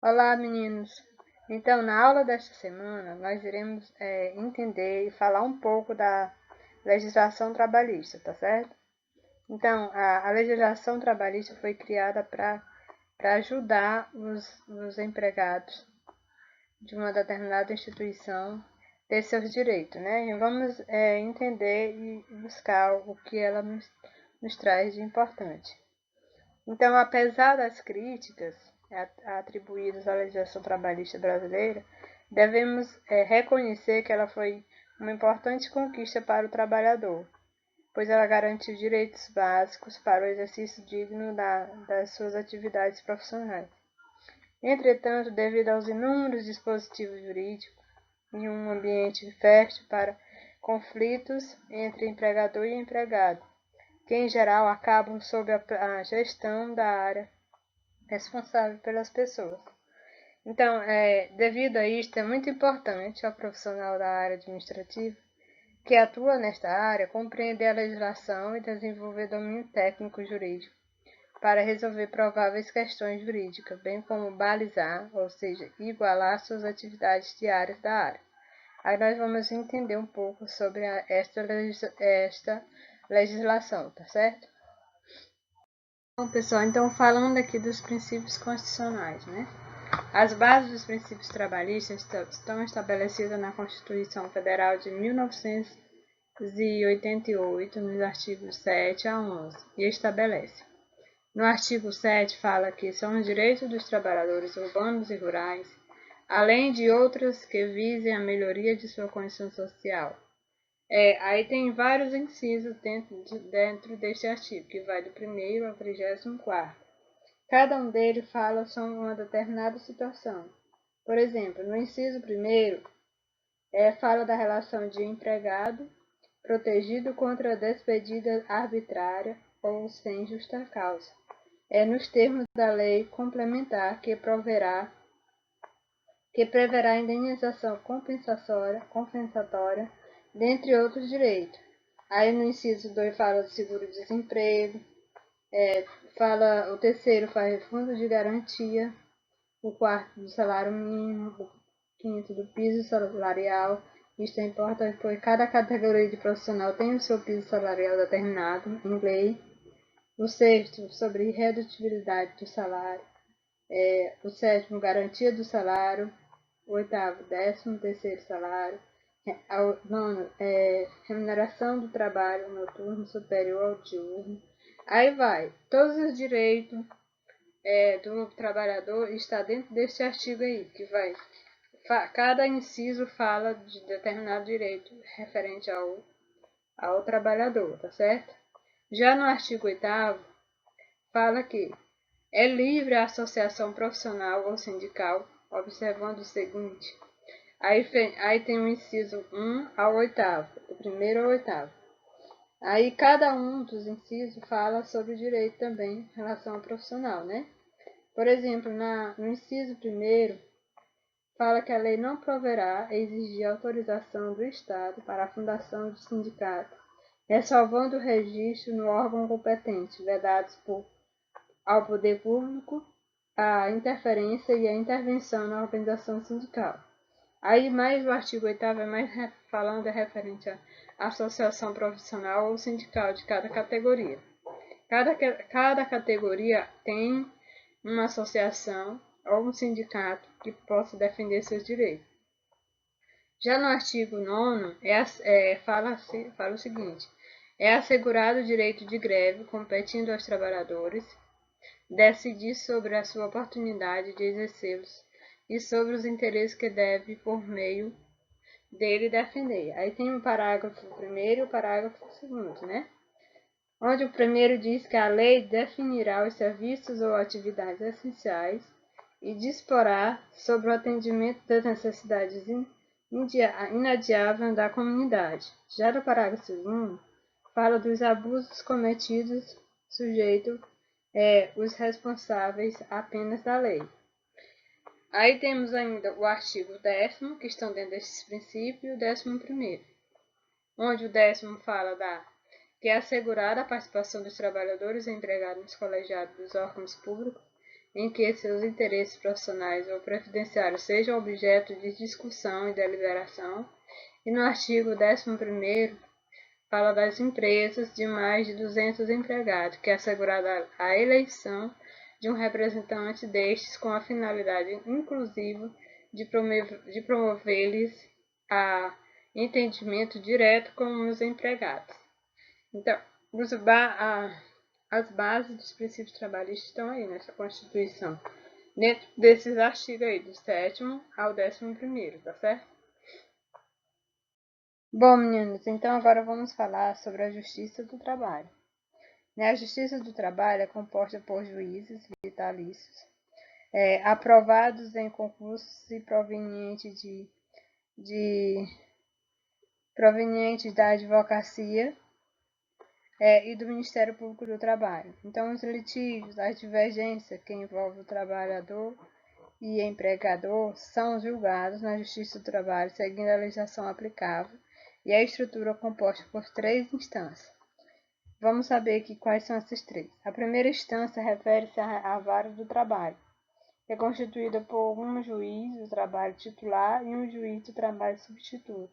Olá, meninos! Então, na aula desta semana, nós iremos entender e falar um pouco da legislação trabalhista, tá certo? Então, a legislação trabalhista foi criada para ajudar os empregados de uma determinada instituição ter seus direitos, né? E vamos entender e buscar o que ela nos traz de importante. Então, apesar das críticas atribuídas à legislação trabalhista brasileira, devemos reconhecer que ela foi uma importante conquista para o trabalhador, pois ela garantiu direitos básicos para o exercício digno das suas atividades profissionais. Entretanto, devido aos inúmeros dispositivos jurídicos e um ambiente fértil para conflitos entre empregador e empregado, que em geral acabam sob a gestão da área responsável pelas pessoas. Então, devido a isto, é muito importante ao profissional da área administrativa que atua nesta área compreender a legislação e desenvolver domínio técnico jurídico para resolver prováveis questões jurídicas, bem como balizar, ou seja, igualar suas atividades diárias da área. Aí nós vamos entender um pouco sobre esta legislação, tá certo? Bom, pessoal, então falando aqui dos princípios constitucionais, né? As bases dos princípios trabalhistas estão estabelecidas na Constituição Federal de 1988, nos artigos 7 a 11, e estabelece. No artigo 7 fala que são os direitos dos trabalhadores urbanos e rurais, além de outros que visem a melhoria de sua condição social. Aí tem vários incisos dentro deste artigo, que vai do 1º ao 34º. Cada um deles fala sobre uma determinada situação. Por exemplo, no inciso 1º, fala da relação de empregado protegido contra a despedida arbitrária ou sem justa causa. Nos termos da lei complementar que preverá indenização compensatória, dentre outros direitos. Aí no inciso 2 fala do seguro-desemprego, o terceiro fala de fundo de garantia, o quarto do salário mínimo, o quinto do piso salarial. Isto é importante porque cada categoria de profissional tem o seu piso salarial determinado em lei. O sexto, sobre redutibilidade do salário. O sétimo, garantia do salário. O oitavo, 13º salário. O nono, remuneração do trabalho noturno superior ao diurno. Aí vai, todos os direitos do trabalhador está dentro deste artigo aí, que vai. Cada inciso fala de determinado direito referente ao trabalhador, tá certo? Já no artigo 8º, fala que é livre a associação profissional ou sindical, observando o seguinte. Aí tem o inciso 1 ao 8º, do 1º ao 8º. Aí cada um dos incisos fala sobre o direito também em relação ao profissional, né? Por exemplo, no inciso 1º, fala que a lei não proverá exigir autorização do Estado para a fundação de sindicato, ressalvando o registro no órgão competente, vedados ao poder público a interferência e a intervenção na organização sindical. Aí mais o artigo 8º é mais falando referente à associação profissional ou sindical de cada categoria. Cada categoria tem uma associação ou um sindicato que possa defender seus direitos. Já no artigo 9 fala o seguinte: é assegurado o direito de greve, competindo aos trabalhadores decidir sobre a sua oportunidade de exercê-los e sobre os interesses que deve, por meio dele, defender. Aí tem o parágrafo 1º e o parágrafo 2º, né? Onde o primeiro diz que a lei definirá os serviços ou atividades essenciais e disporá sobre o atendimento das necessidades inadiáveis da comunidade. Já no parágrafo 2º, fala dos abusos cometidos sujeito os responsáveis apenas da lei. Aí temos ainda o artigo 10º, que estão dentro desses princípios, e o 11º, onde o 10º fala que é assegurada a participação dos trabalhadores e empregados nos colegiados dos órgãos públicos em que seus interesses profissionais ou previdenciários sejam objeto de discussão e deliberação. E no artigo 11º, fala das empresas de mais de 200 empregados, que é assegurada a eleição de um representante destes com a finalidade inclusiva de promover-lhes a entendimento direto com os empregados. Então, as bases dos princípios trabalhistas estão aí nessa Constituição, dentro desses artigos aí, do 7º ao 11º, tá certo? Bom, meninos, então agora vamos falar sobre a Justiça do Trabalho. A Justiça do Trabalho é composta por juízes vitalícios, aprovados em concursos e provenientes da advocacia e do Ministério Público do Trabalho. Então, os litígios, as divergências que envolvem o trabalhador e empregador são julgados na Justiça do Trabalho, seguindo a legislação aplicável e a estrutura composta por 3 instâncias. Vamos saber aqui quais são essas 3. A primeira instância refere-se à vara do trabalho. É constituída por um juiz do trabalho titular e um juiz do trabalho substituto.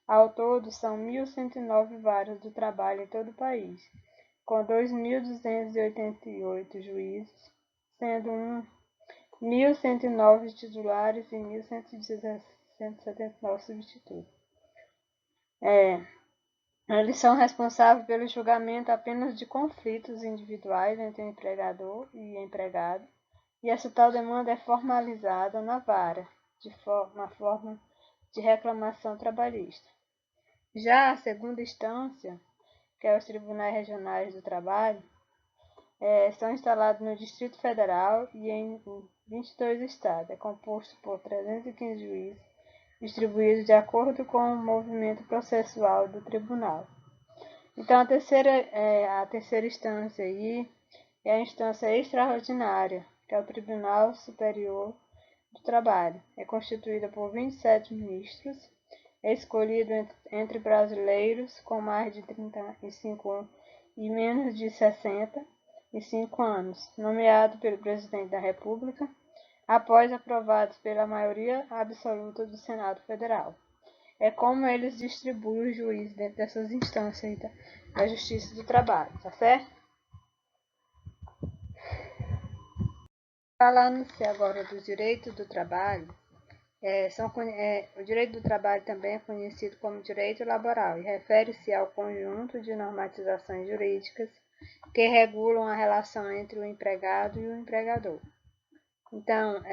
Ao todo, são 1.109 varas do trabalho em todo o país, com 2.288 juízes, sendo 1.109 titulares e 1.179 substitutos. Eles são responsáveis pelo julgamento apenas de conflitos individuais entre o empregador e empregado, e essa tal demanda é formalizada na vara, na forma de reclamação trabalhista. Já a segunda instância, que é os Tribunais Regionais do Trabalho, são instalados no Distrito Federal e em 22 estados. É composto por 315 juízes, distribuídos de acordo com o movimento processual do tribunal. Então, a terceira instância aí é a instância extraordinária, que é o Tribunal Superior do Trabalho. É constituída por 27 ministros, é escolhido entre brasileiros com mais de 35 e menos de 65 anos, nomeado pelo Presidente da República, após aprovados pela maioria absoluta do Senado Federal. É como eles distribuem os juízes dentro dessas instâncias da Justiça do Trabalho, tá certo? Falando-se agora do direito do trabalho, o direito do trabalho também é conhecido como direito laboral e refere-se ao conjunto de normatizações jurídicas que regulam a relação entre o empregado e o empregador. Então,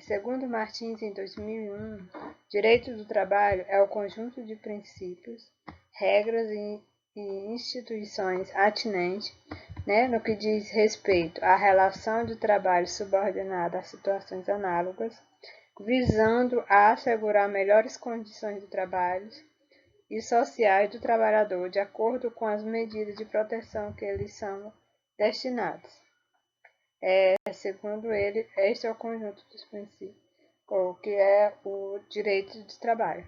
segundo Martins, em 2001, direito do trabalho é o conjunto de princípios, regras e instituições atinentes, no que diz respeito à relação de trabalho subordinada a situações análogas, visando a assegurar melhores condições de trabalho e sociais do trabalhador, de acordo com as medidas de proteção que eles são destinados. Segundo ele, este é o conjunto dos princípios, que é o direito de trabalho.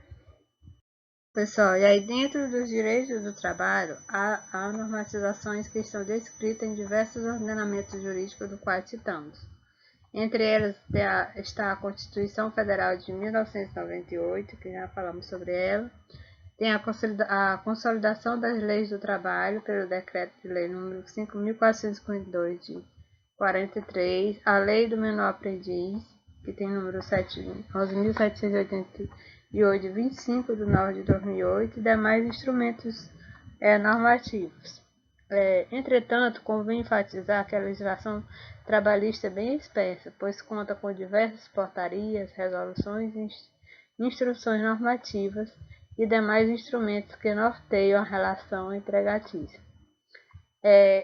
Pessoal, e aí dentro dos direitos do trabalho, há normatizações que estão descritas em diversos ordenamentos jurídicos do qual citamos. Entre elas está a Constituição Federal de 1998, que já falamos sobre ela. Tem a consolidação das leis do trabalho pelo Decreto de Lei número 5.452 de 43, a Lei do Menor Aprendiz, que tem número 11.788 de 25 de nove de 2008, e demais instrumentos normativos. Entretanto, convém enfatizar que a legislação trabalhista é bem espessa, pois conta com diversas portarias, resoluções, instruções normativas e demais instrumentos que norteiam a relação empregatícia.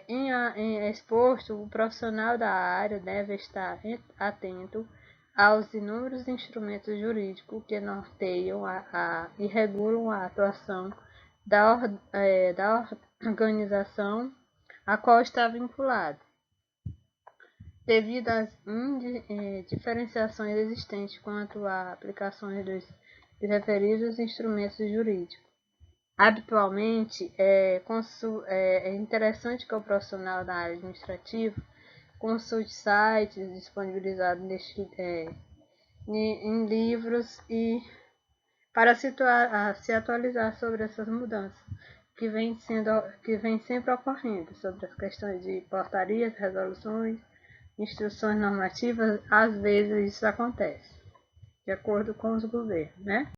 Em exposto, o profissional da área deve estar atento aos inúmeros instrumentos jurídicos que norteiam e regulam a atuação da organização a qual está vinculado, devido às diferenciações existentes quanto à aplicações dos referidos instrumentos jurídicos. Habitualmente, é interessante que o profissional da área administrativa Consulte sites disponibilizados em livros e para se atualizar sobre essas mudanças que vem sempre ocorrendo, sobre as questões de portarias, resoluções, instruções normativas. Às vezes isso acontece, de acordo com os governos, né?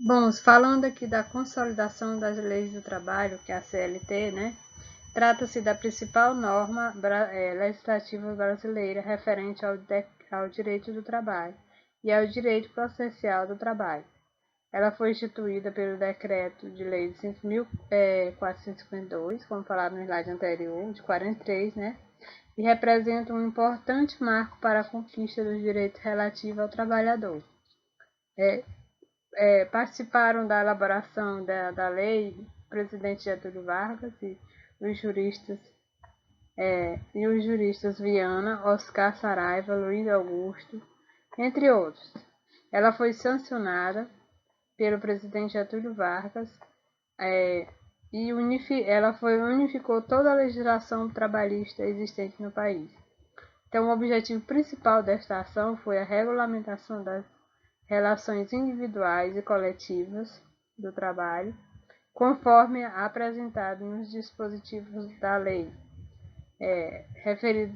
Bom, falando aqui da consolidação das leis do trabalho, que é a CLT, né? Trata-se da principal norma legislativa brasileira referente ao direito do trabalho e ao direito processual do trabalho. Ela foi instituída pelo Decreto de Lei de 5.452, como falado no slide anterior, de 43, né? E representa um importante marco para a conquista dos direitos relativos ao trabalhador. Participaram da elaboração da lei o presidente Getúlio Vargas e os juristas Viana, Oscar Saraiva, Luiz Augusto, entre outros. Ela foi sancionada pelo presidente Getúlio Vargas unificou toda a legislação trabalhista existente no país. Então, o objetivo principal desta ação foi a regulamentação das relações individuais e coletivas do trabalho, conforme apresentado nos dispositivos da lei,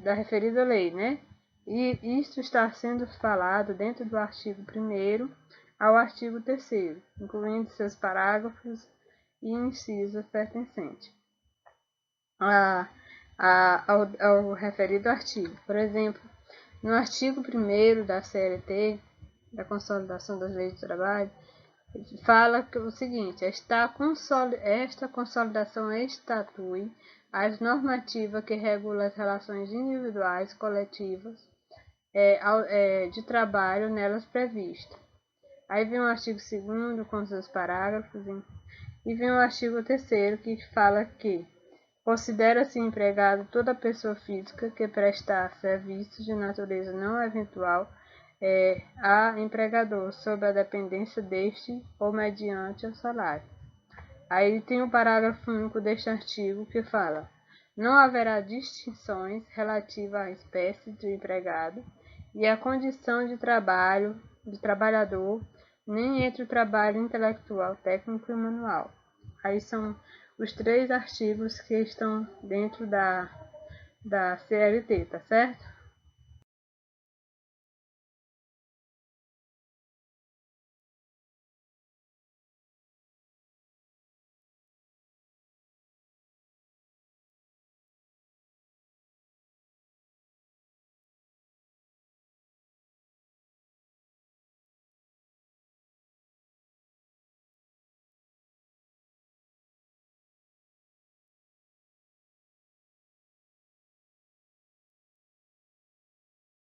da referida lei, né? E isto está sendo falado dentro do artigo 1º ao artigo 3º, incluindo seus parágrafos e incisos pertencentes ao referido artigo. Por exemplo, no artigo 1º da CLT, da Consolidação das Leis do Trabalho, fala que o seguinte: esta consolidação estatui as normativas que regulam as relações individuais e coletivas de trabalho nelas previstas. Aí vem o artigo 2º com seus parágrafos e vem o artigo 3º que fala que considera-se empregado toda pessoa física que prestar serviços de natureza não eventual a empregador sob a dependência deste ou mediante o salário. Aí tem o parágrafo único deste artigo que fala: não haverá distinções relativas à espécie de empregado e à condição de trabalhador, nem entre o trabalho intelectual, técnico e manual. Aí são os 3 artigos que estão dentro da CLT, tá certo?